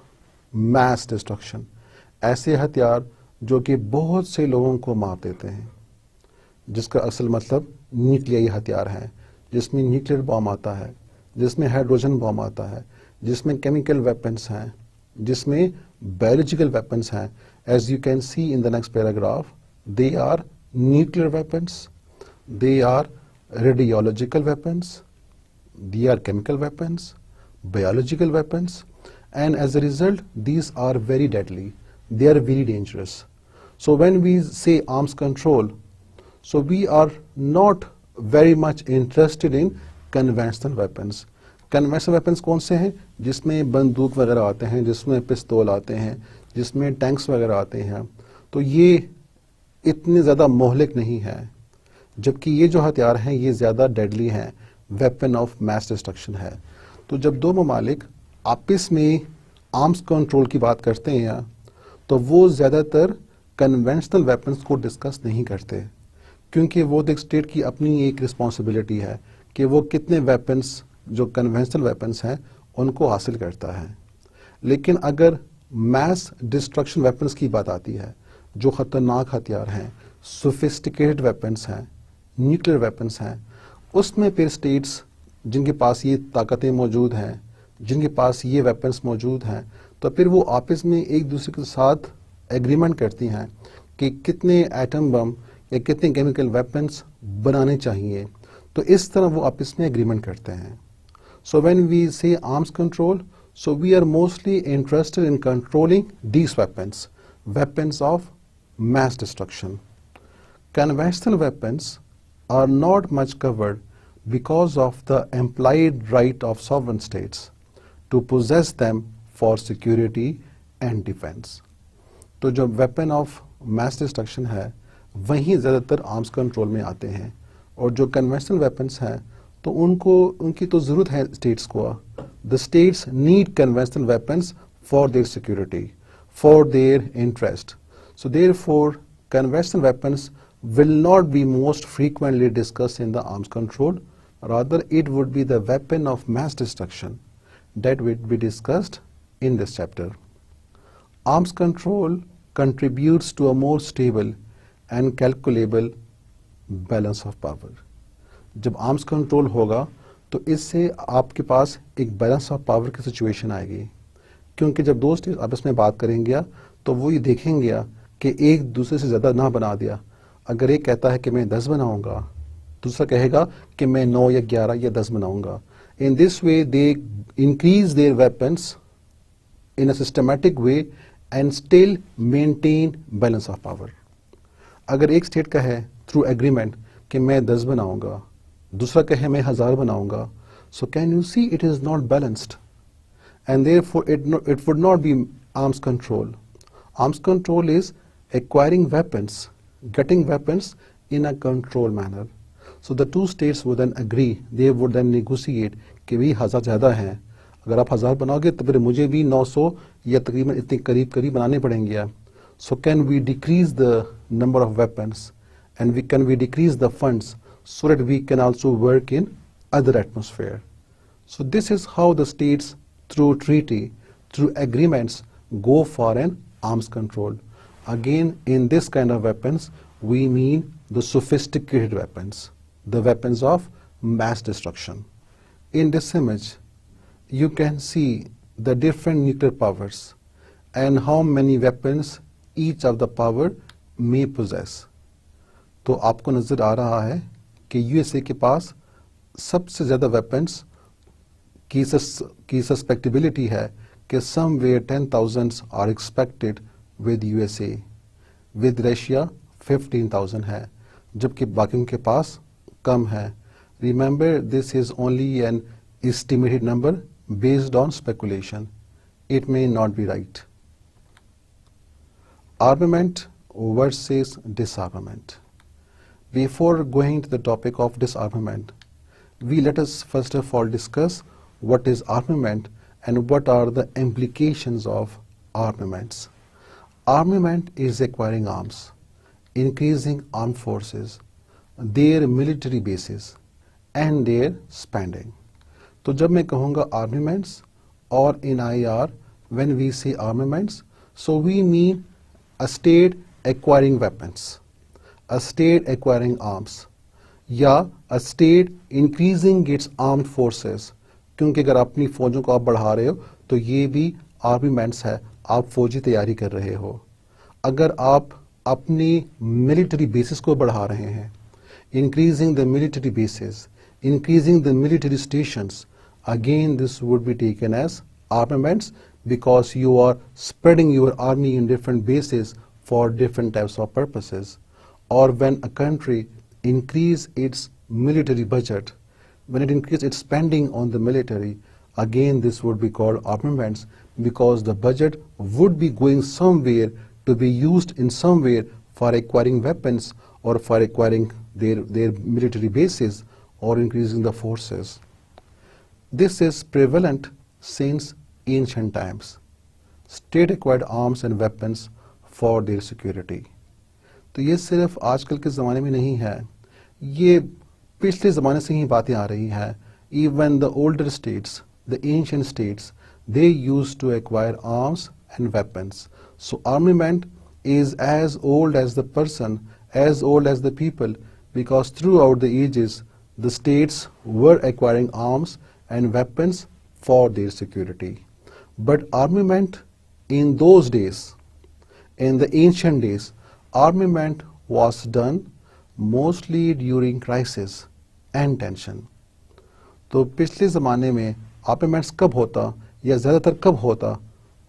mass destruction, ऐसे हथियार जो कि बहुत से लोगों को मार देते हैं, जिसका असल मतलब न्यूक्लियर हथियार है, जिसमें न्यूक्लियर बॉम्ब आता है, जिसमें हाइड्रोजन बॉम्ब आता है, जिसमें केमिकल वेपन्स हैं, जिसमें बायोलॉजिकल वेपन्स हैं। As you can see in the next paragraph, they are nuclear weapons, they are radiological weapons, they are chemical weapons, biological weapons, and as a result these are very deadly, they are very dangerous. So when we say arms control, so we are not very much interested in conventional weapons. Conventional weapons कौन से हैं? जिसमें बंदूक वगैरह आते हैं, जिसमें पिस्तौल आते हैं, जिसमें टैंक्स वगैरह आते हैं. तो ये इतने ज़्यादा मोहलिक नहीं है, जबकि ये जो हथियार हैं ये ज़्यादा डेडली हैं, वेपन ऑफ मैस डिस्ट्रक्शन है. तो जब दो ममालिक आपस में आर्म्स कंट्रोल की बात करते हैं तो वो ज़्यादातर कन्वेंशनल वेपन्स को डिस्कस नहीं करते, क्योंकि वो एक स्टेट की अपनी एक रिस्पॉन्सिबिलिटी है कि वो कितने वेपन्स जो कन्वेंशनल वेपन्स हैं उनको हासिल करता है. लेकिन अगर मैस डिस्ट्रक्शन वेपन्स की बात आती है, जो ख़तरनाक हथियार हैं, सोफिस्टिकेटेड वेपन्स हैं, न्यूक्लियर वेपन्स हैं, उसमें फिर स्टेट्स जिनके पास ये ताकतें मौजूद हैं, जिनके पास ये वेपन्स मौजूद हैं, तो फिर वो आपस में एक दूसरे के साथ एग्रीमेंट करती हैं कि कितने एटम बम या कितने केमिकल वेपन्स बनाने चाहिए. तो इस तरह वो आपस में एग्रीमेंट करते हैं. So when we say arms control, so we are mostly interested in controlling these weapons, weapons of mass destruction. Conventional weapons are not much covered because of the implied right of sovereign states to possess them for security and defense. तो जो weapon of mass destruction है वहीं ज़्यादातर arms control में आते हैं, और जो कन्वेंशनल वेपन्स हैं तो उनकी तो ज़रूरत है स्टेट्स को. The states need conventional weapons for their security, for their interest. So therefore conventional weapons will not be most frequently discussed in the arms control, rather it would be the weapon of mass destruction that will be discussed in this chapter. Arms control contributes to a more stable and calculable balance of power. जब arms control होगा तो इससे आपके पास एक balance of power की situation आएगी, क्योंकि जब दो स्टेट आपस में बात करेंगे तो वो ये देखेंगे कि एक दूसरे से ज़्यादा ना बना दिया. अगर एक कहता है कि मैं 10 बनाऊंगा, दूसरा कहेगा कि मैं 9 या 11 या 10 बनाऊंगा. In this way they increase their weapons in a systematic way and still maintain balance of power. अगर एक स्टेट का है थ्रू एग्रीमेंट कि मैं 10 बनाऊंगा, दूसरा कहे मैं 1000 बनाऊंगा, so can you see it is not balanced, and therefore it would not be arms control. Arms control is acquiring weapons, getting weapons in a controlled manner. So the two states would then agree, they would then negotiate कि भी 1000 ज़्यादा हैं, अगर आप 1000 बनाओगे तो फिर मुझे भी 900 या तकरीबन इतने करीब बनाने पड़ेंगे. So can we decrease the number of weapons and can we decrease the funds so that we can also work in other atmosphere. So this is how the states through treaty, through agreements go for an arms control. Again, in this kind of weapons, we mean the sophisticated weapons, the weapons of mass destruction. In this image, you can see the different nuclear powers and how many weapons each of the power may possess. तो आपको नजर आ रहा है कि USA के पास सबसे ज़्यादा weapons की सस्पेक्टेबिलिटी है कि somewhere 10,000 are expected with USA. With Russia 15,000 है, जबकि बाकियों के पास कम है. Remember this is only an estimated number based on speculation. It may not be right. Armament versus disarmament. Before going to the topic of disarmament, let us first of all discuss what is armament and what are the implications of armaments. Armament is acquiring arms, increasing armed forces, their military bases and their spending. तो जब मैं कहूँगा armaments or in IR, when we say armaments, so we mean a state acquiring weapons, a state acquiring arms, या a state increasing its armed forces. क्योंकि अगर अपनी फौजों को आप बढ़ा रहे हो तो ये भी आर्मीमेंट्स है, आप फौजी तैयारी कर रहे हो. अगर आप अपनी मिलिट्री बेसिस को बढ़ा रहे हैं, increasing the military bases, increasing the military stations, again this would be taken as armaments because you are spreading your army in different bases for different types of purposes. Or when a country increase its military budget, when it increased its spending on the military, again this would be called armaments, because the budget would be going somewhere to be used in somewhere for acquiring weapons or for acquiring their military bases or increasing the forces. This is prevalent since ancient times. State acquired arms and weapons for their security. तो ये सिर्फ आजकल के ज़माने में नहीं है, ये पिछले ज़माने से ही बातें आ रही हैं. Even the older states, the ancient states, they used to acquire arms and weapons. So armament is as old as the person, as old as the people, because throughout the ages, the states were acquiring arms and weapons for their security. But armament in those days, in the ancient days, armament was done mostly during crisis and tension. तो पिछले ज़माने में armaments कब होता या ज़्यादातर कब होता?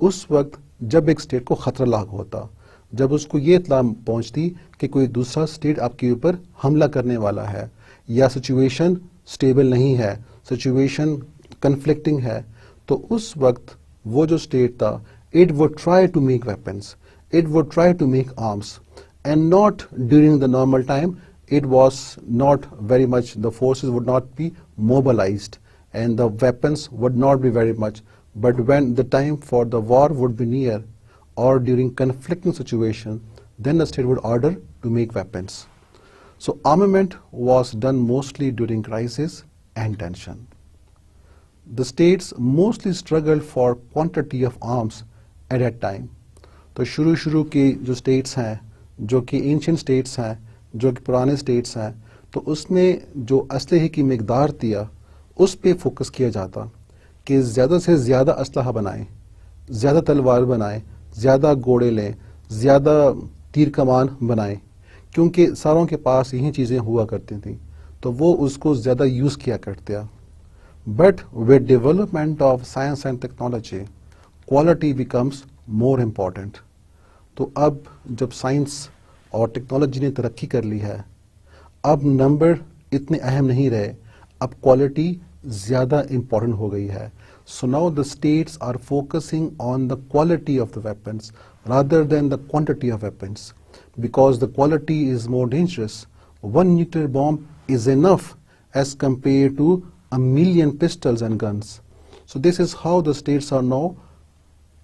उस वक्त जब एक स्टेट को ख़तरा लाक होता, जब उसको ये इत्तला पहुंचती कि कोई दूसरा स्टेट आपके ऊपर हमला करने वाला है या सिचुएशन स्टेबल नहीं है, सिचुएशन कन्फ्लिक्टिंग है, तो उस वक्त वो जो स्टेट था, it would try to make weapons, it would try to make arms, and not during the normal time. It was not very much, the forces would not be mobilized and the weapons would not be very much, but when the time for the war would be near or during conflicting situation, then the state would order to make weapons. So armament was done mostly during crisis and tension. The states mostly struggled for quantity of arms at that time. तो शुरू के जो states हैं, जो कि ancient states हैं, जो कि पुराने states हैं, तो उसमें जो असलहे की मिकदार दिया, उस पे फोकस किया जाता कि ज़्यादा से ज़्यादा असलहा बनाएं, ज़्यादा तलवार बनाएं, ज़्यादा घोड़े लें, ज़्यादा तीर कमान बनाएं, क्योंकि सारों के पास यही चीज़ें हुआ करती थी, तो वो उसको ज़्यादा यूज़ किया करते हैं. But with development of science and technology, quality becomes more important. तो अब जब साइंस और टेक्नोलॉजी ने तरक्की कर ली है, अब नंबर इतने अहम नहीं रहे, अब क्वालिटी ज़्यादा इम्पॉर्टेंट हो गई है. So now the states are focusing on the quality of the weapons rather than the quantity of weapons, because the quality is more dangerous. One nuclear bomb is enough as compared to a million pistols and guns. So this is how the states are now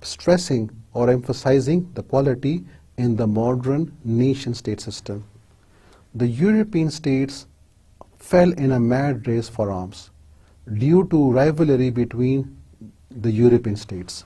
stressing or emphasizing the quality in the modern nation-state system. The European states fell in a mad race for arms due to rivalry between the European states.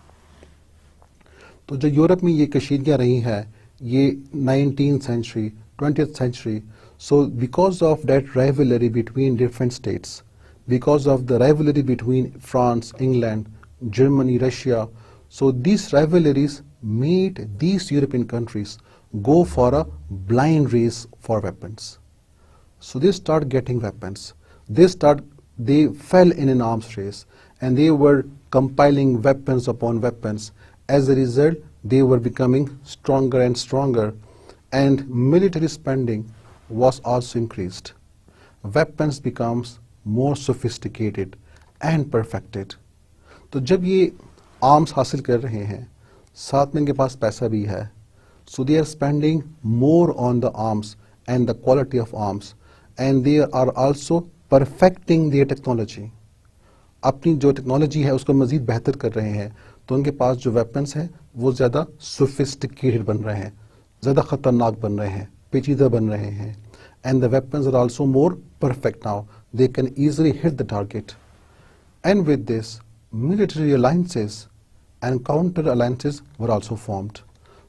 तो जो Europe में ये कशीदगियाँ रही हैं, ये 19th century, 20th century, so because of that rivalry between different states, because of the rivalry between France, England, Germany, Russia, so these rivalries made these European countries go for a blind race for weapons. So they start getting weapons. They fell in an arms race and they were compiling weapons upon weapons. As a result, they were becoming stronger and stronger, and military spending was also increased. Weapons becomes more sophisticated and perfected. तो जब ये arms हासिल कर रहे हैं, साथ में इनके पास पैसा भी है, so they are spending more on the arms and the quality of arms, and they are also perfecting their technology. अपनी जो टेक्नोलॉजी है उसको मज़ीद बेहतर कर रहे हैं, तो उनके पास जो वेपन्स हैं वो ज़्यादा सोफिस्टिकेटेड बन रहे हैं, ज़्यादा ख़तरनाक बन रहे हैं, पेचीदा बन रहे हैं. And the weapons are also more perfect now. They can easily hit the target. And with this, military alliances and counter alliances were also formed.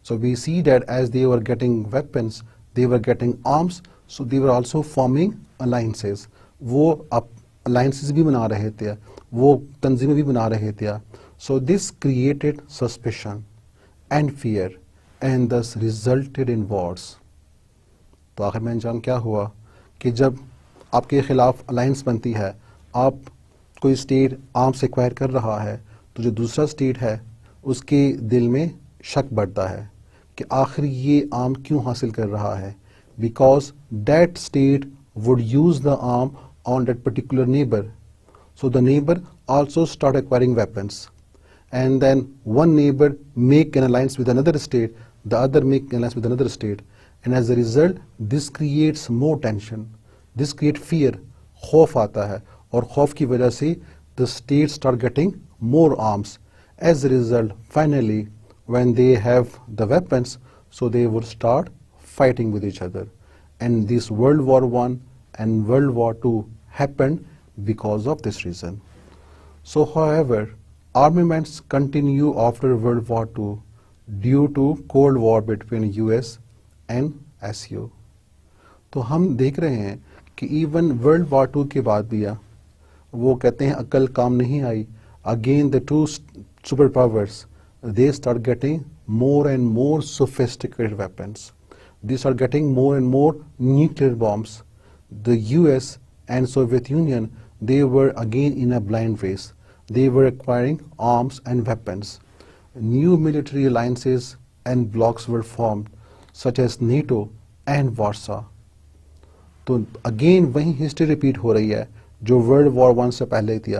So we see that as they were getting weapons, they were getting arms, so they were also forming alliances. वो अब alliances भी बना रहे थे, वो तंजीमें भी बना रहे थे. So this created suspicion and fear and thus resulted in wars. तो आखिर में अंजाम क्या हुआ कि जब आपके खिलाफ अलायंस बनती है, आप कोई स्टेट आर्म्स एक्वायर कर रहा है, तो जो दूसरा स्टेट है उसके दिल में शक बढ़ता है कि आखिर ये आर्म क्यों हासिल कर रहा है, because that state would use the arm on that particular neighbor. So the neighbor also start acquiring weapons. And then one neighbor make an alliance with another state, the other make an alliance with another state. And as a result, this creates more tension. This creates fear. खौफ आता है और खौफ की वजह से the states start getting more arms. As a result, finally, when they have the weapons, so they would start fighting with each other. And this World War I and World War II happened because of this reason. So, however, armaments continue after World War II due to Cold War between US and SU. तो हम देख रहे हैं कि even world war II के बाद भी वो कहते हैं अकल काम नहीं आई. Again the two superpowers, they start getting more and more sophisticated weapons. They start getting more and more nuclear bombs. The US and Soviet Union, they were again in a blind race. They were acquiring arms and weapons. New military alliances and blocs were formed, such as NATO and Warsaw. तो again वही history repeat हो रही है जो world war I से पहले थी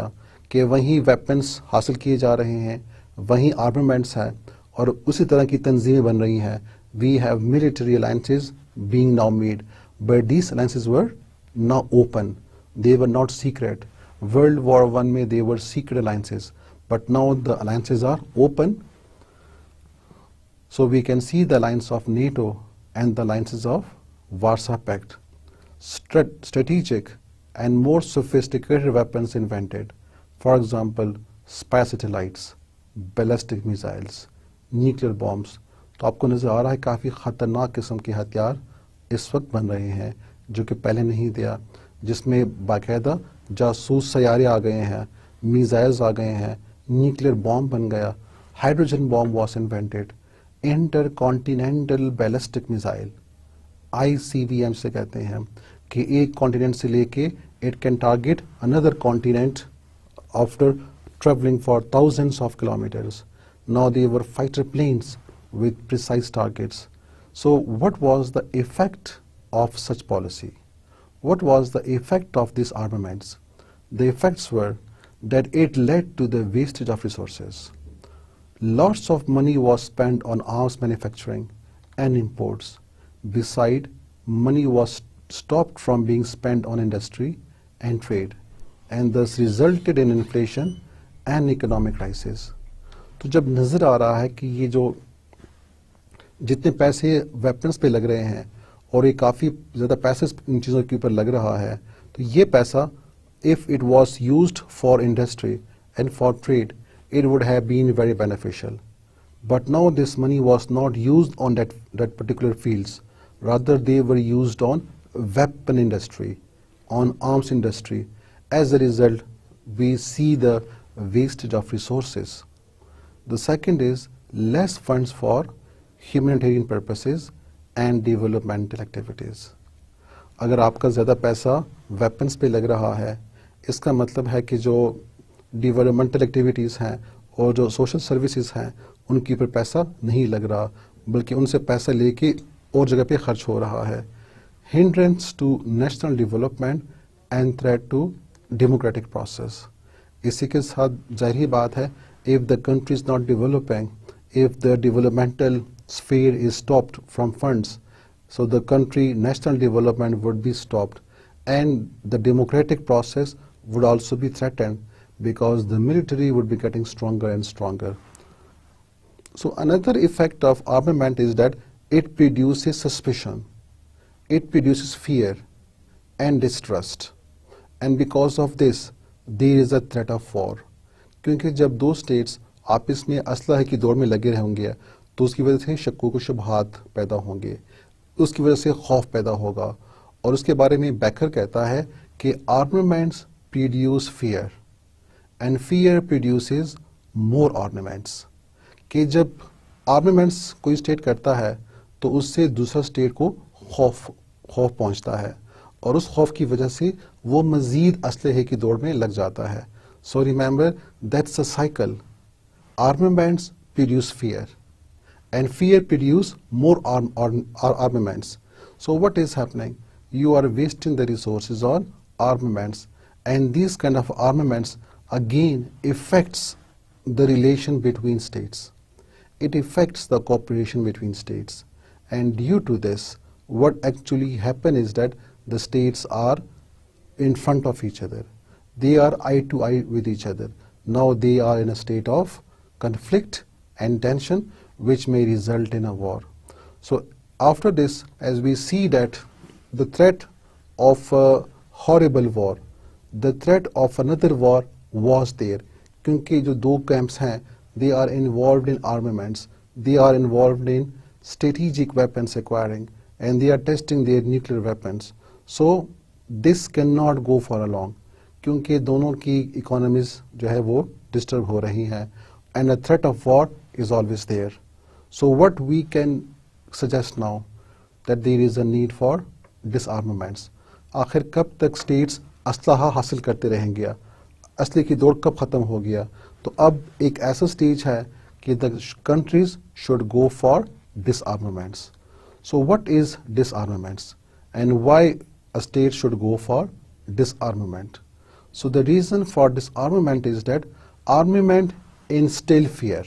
कि वही वेपन्स हासिल किए जा रहे हैं, वही आर्मामेंट्स हैं और उसी तरह की तंजीमें बन रही हैं. We have military alliances being now made, but these alliances were now open, they were not secret. World war I में they were secret alliances, but now the alliances are open. So we can see the alliance of NATO and the alliances of Warsaw Pact. Strategic and more sophisticated weapons invented. For example, spy satellites, ballistic missiles, nuclear bombs. तो आपको नजर आ रहा है काफी खतरनाक किस्म के हथियार इस वक्त बन रहे हैं जो कि पहले नहीं दिया, जिसमें बाकायदा जासूस सैयारे आ गए हैं, मिसाइल्स आ गए हैं, न्यूक्लियर बॉम्ब बन गया, hydrogen bomb was invented, intercontinental ballistic missile, ICBM से कहते हैं कि एक कॉन्टिनेंट से लेके it can target another continent after traveling for thousands of kilometers. Now they were fighter planes with precise targets. So what was the effect of such policy? What was the effect of these armaments? The effects were that it led to the wastage of resources. Lots of money was spent on arms manufacturing and imports. Besides, money was stopped from being spent on industry and trade, and thus resulted in inflation and economic crisis. तो जब नजर आ रहा है कि ये जो जितने पैसे वेपन्स पे लग रहे हैं और ये काफ़ी ज़्यादा पैसे इन चीज़ों के ऊपर लग रहा है, तो ये पैसा if it was used for industry and for trade, it would have been very beneficial. But now this money was not used on that particular fields. Rather, they were used on weapon industry, on arms industry. As a result, we see the wastage of resources. The second is less funds for humanitarian purposes and developmental activities. अगर आपका ज़्यादा पैसा weapons पे लग रहा है, इसका मतलब है कि जो डेवलपमेंटल एक्टिविटीज़ हैं और जो सोशल सर्विसेज हैं उनके ऊपर पैसा नहीं लग रहा, बल्कि उनसे पैसा लेके और जगह पे खर्च हो रहा है. Hindrance to national development and threat to democratic process. इसी के साथ जाहिर बात है, if the country is not developing, if the developmental sphere is stopped from funds, so the country national development would be stopped and the democratic process would also be threatened because the military would be getting stronger and stronger. So another effect of armament is that it produces suspicion, it produces fear and distrust, and because of this there is a threat of war. क्योंकि जब दो states आपस में असलहे की दौड़ में लगे रहेंगे तो उसकी वजह से शक्कों को शुबहात पैदा होंगे, उसकी वजह से खौफ पैदा होगा. और उसके बारे में बैकर कहता है कि armaments produce fear and fear produces more armaments. कि जब आर्मामेंट्स कोई स्टेट करता है तो उससे दूसरा स्टेट को खौफ पहुंचता है और उस खौफ की वजह से वो मजीद असलहे की दौड़ में लग जाता है. So remember, that's a cycle. Armaments produce fear and fear produce more armaments. So what is happening? you are wasting the resources on armaments, and these kind of armaments again affects the relation between states. It affects the cooperation between states, and due to this, what actually happen is that the states are in front of each other. They are eye to eye with each other. Now they are in a state of conflict and tension, which may result in a war. So after this, as we see that the threat of a horrible war, the threat of another war was there, क्योंकि जो दो camps हैं, they are involved in armaments, they are involved in strategic weapons acquiring, and they are testing their nuclear weapons. So this cannot go for a long, क्योंकि दोनों की economies जो है वो disturb हो रही हैं, and a threat of war is always there. So what we can suggest now, that there is a need for disarmaments. आखिर कब तक states असलहा हासिल करते रहेंगे, असले की दौड़ कब ख़त्म हो गया? तो अब एक ऐसा स्टेज है कि the countries should go for disarmaments. So what is disarmaments and why a state should go for disarmament? So the reason for disarmament is that armament instills fear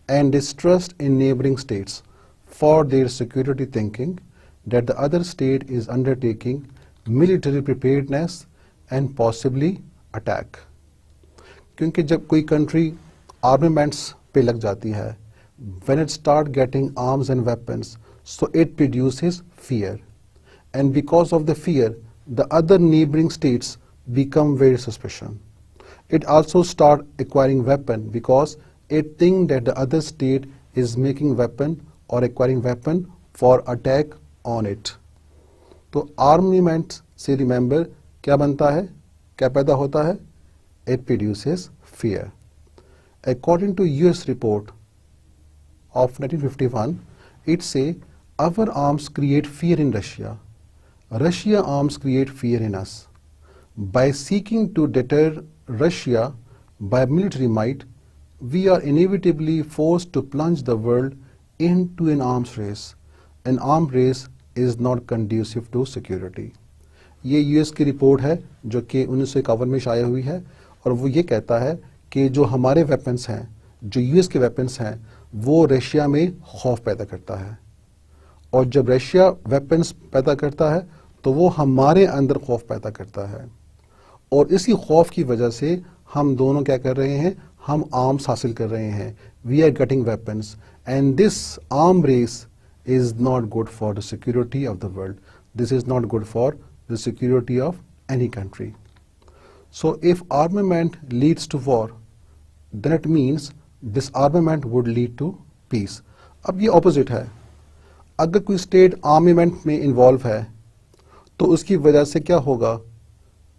and distrust in neighboring states for their security, thinking that the other state is undertaking military preparedness and possibly attack. क्योंकि जब कोई country armaments पे लग जाती है, when it start getting arms and weapons, so it produces fear, and because of the fear, the other neighboring states become very suspicious. It also start acquiring weapon because it think that the other state is making weapon or acquiring weapon for attack on it. तो armament से remember क्या बनता है, क्या पैदा होता है? It produces fear. According to US report of 1951, it say our arms create fear in Russia. Russia arms create fear in us. By seeking to deter Russia by military might, we are inevitably forced to plunge the world into an arms race. An arms race is not conducive to security. ये US की report है जो कि 1951 में शाया हुई है, और वो ये कहता है कि जो हमारे वेपन्स हैं, जो यूएस के वेपन्स हैं, वो रशिया में खौफ पैदा करता है, और जब रशिया वेपन्स पैदा करता है तो वो हमारे अंदर खौफ पैदा करता है, और इसी खौफ की वजह से हम दोनों क्या कर रहे हैं, हम आर्म्स हासिल कर रहे हैं. We are getting weapons, and this arm race is not good for the security of the world. This is not good for the security of any country. So if armament leads to war, then it means disarmament would lead to peace. अब ये opposite है. अगर कोई state armament में involve है, तो उसकी वजह से क्या होगा?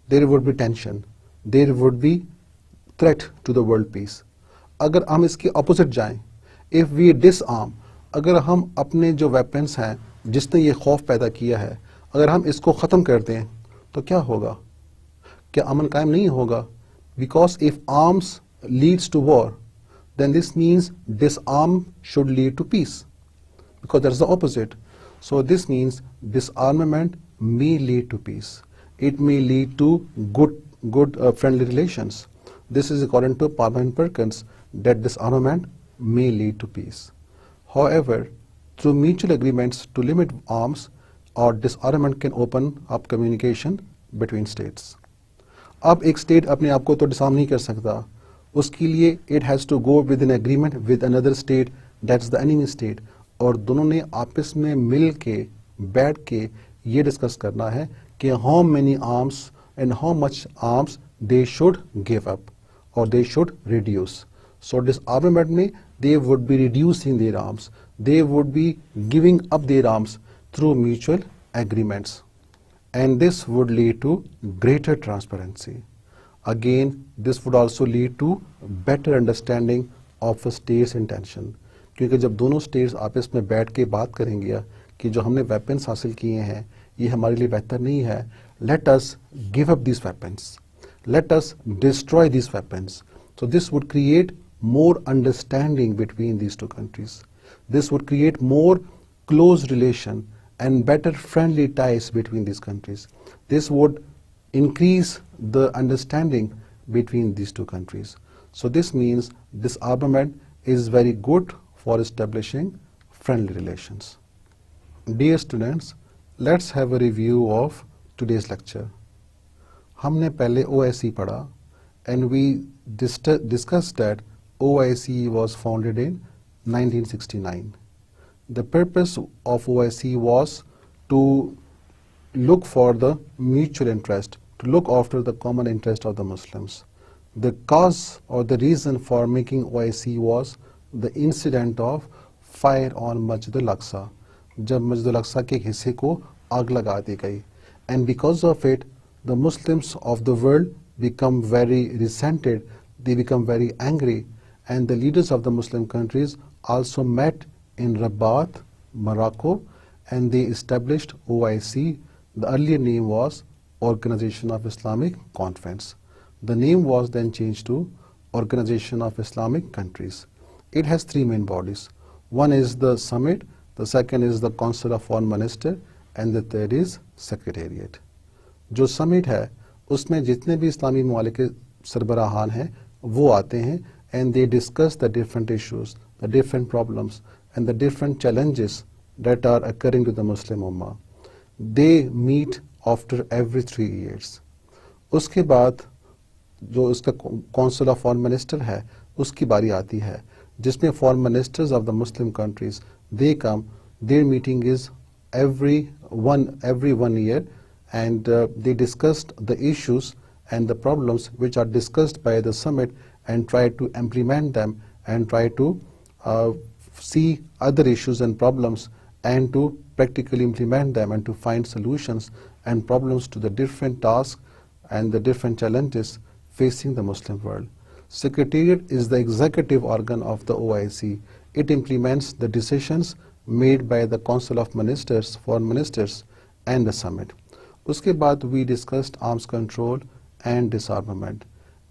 There would be tension. There would be threat to the world peace. अगर हम इसके opposite जाएं, if we disarm, अगर हम अपने जो वेपन्स हैं जिसने ये खौफ पैदा किया है, अगर हम इसको ख़त्म कर दें तो क्या होगा? क्या अमन कायम नहीं होगा? Because if arms leads to war, then this means disarm should lead to peace, because that is the opposite. So this means disarmament may lead to peace. It may lead to good friendly relations. This is according to Palmer and Perkins, that disarmament may lead to peace. However, through mutual agreements to limit arms, or disarmament can open up communication between states. अब एक state अपने आप को तो disarm नहीं कर सकता, उसके लिए it has to go with an agreement with another state, that's the enemy state, और दोनों ने आपस में मिल के बैठ के ये डिस्कस करना है कि how many arms and how much arms they should give up or they should reduce. So disarmament में they would be reducing their arms, they would be giving up their arms through mutual agreements, and this would lead to greater transparency. Again, this would also lead to better understanding of a state's intention, क्योंकि जब दोनों states आपस में बैठ के बात करेंगे कि जो हमने weapons हासिल किए हैं ये हमारे लिए बेहतर नहीं है, let us give up these weapons, let us destroy these weapons. So this would create more understanding between these two countries. This would create more close relation, and better friendly ties between these countries. This would increase the understanding between these two countries. So this means disarmament is very good for establishing friendly relations. Dear students, let's have a review of today's lecture. हमने पहले OIC पढ़ा and we discussed that OIC was founded in 1969. The purpose of OIC was to look for the mutual interest, to look after the common interest of the Muslims. The cause or the reason for making OIC was the incident of fire on Masjid al-Aqsa, जब मस्जिद अल-अक़सा के हिस्से को आग लगा दी गई. And because of it, the Muslims of the world become very resented, they become very angry, and the leaders of the Muslim countries also met in Rabat, Morocco, and they established OIC. The earlier name was Organization of Islamic Conference. The name was then changed to Organization of Islamic Countries. It has three main bodies. One is the summit, the second is the Council of Foreign Ministers, and the third is Secretariat. जो summit है उसमें जितने भी इस्लामी ममालिक के सरबराहान हैं वो आते हैं and they discuss the different issues, the different problems and the different challenges that are occurring to the Muslim Ummah. They meet after every 3 years. उसके बाद जो उसका Council of Foreign Ministers है उसकी बारी आती है जिसमें Foreign Ministers of the Muslim countries they come. Their meeting is every one year, and they discussed the issues and the problems which are discussed by the summit and try to implement them and try to see other issues and problems and to practically implement them and to find solutions and problems to the different tasks and the different challenges facing the Muslim world. Secretariat is the executive organ of the OIC. It implements the decisions made by the Council of Ministers, Foreign Ministers and the summit. उसके बाद we discussed arms control and disarmament.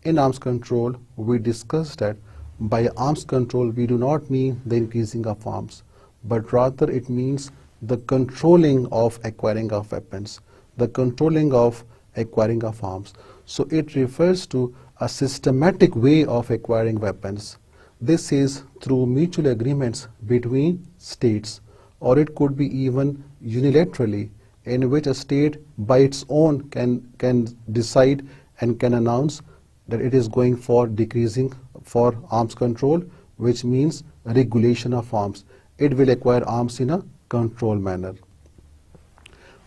In arms control, we discussed that by arms control we do not mean the increasing of arms, but rather it means the controlling of acquiring of weapons, the controlling of acquiring of arms. So it refers to a systematic way of acquiring weapons. This is through mutual agreements between states, or it could be even unilaterally, in which a state by its own can decide and can announce that it is going for decreasing for arms control, which means regulation of arms. It will acquire arms in a controlled manner.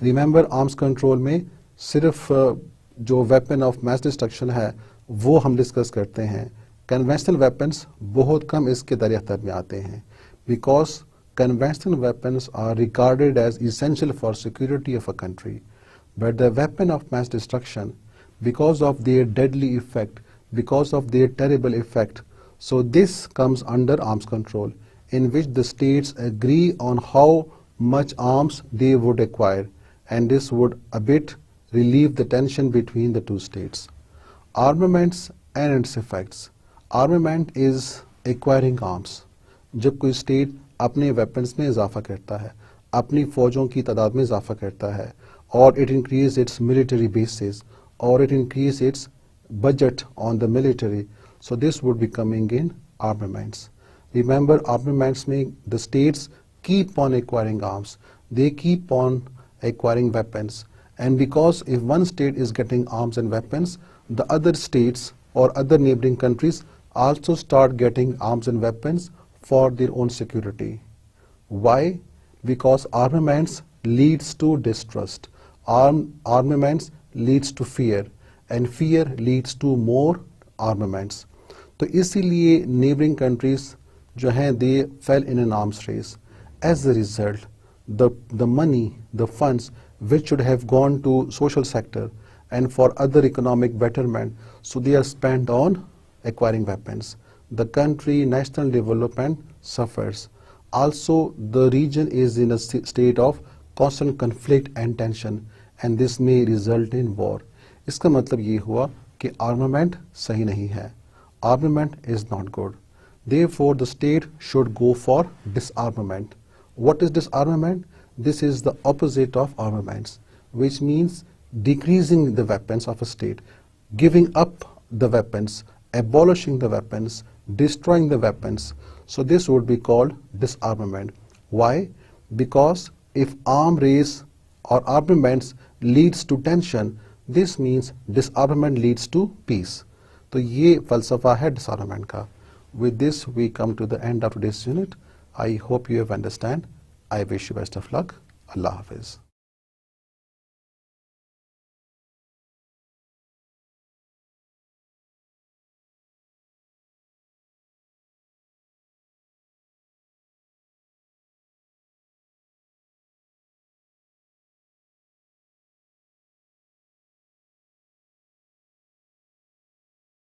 Remember, arms control में सिर्फ जो weapon of mass destruction है वो हम discuss करते हैं. Conventional weapons बहुत कम इसके दायरे अख्तियार में आते हैं because conventional weapons are regarded as essential for security of a country. But the weapon of mass destruction, because of their deadly effect, because of their terrible effect, so this comes under arms control, in which the states agree on how much arms they would acquire, and this would a bit relieve the tension between the two states. Armaments and its effects. Armament is acquiring arms. जब कोई state अपने weapons में इजाफा करता है, अपनी फौजों की तादाद में इजाफा करता है, और it increase its military bases, or it increase its budget on the military, so this would be coming in armaments. Remember, armaments में the states keep on acquiring arms, they keep on acquiring weapons, and because if one state is getting arms and weapons, the other states or other neighboring countries also start getting arms and weapons for their own security. Why? Because armaments leads to distrust. Armaments leads to fear, and fear leads to more armaments. तो इसीलिए neighboring countries जो हैं they fell in an arms race. As a result, the money, the funds which should have gone to social sector and for other economic betterment, so they are spent on acquiring weapons. The country national development suffers. Also, the region is in a state of constant conflict and tension, and this may result in war. इसका मतलब ये हुआ कि armament सही नहीं है. Armament is not good. Therefore, the state should go for disarmament. What is disarmament? this is the opposite of armaments, which means decreasing the weapons of a state, giving up the weapons, abolishing the weapons, destroying the weapons. So this would be called disarmament. Why? Because if arm race or armaments leads to tension, this means disarmament leads to peace. तो ये फलसफा है disarmament का. With this we come to the end of today's unit. I hope you have understand. I wish you best of luck. Allah Hafiz.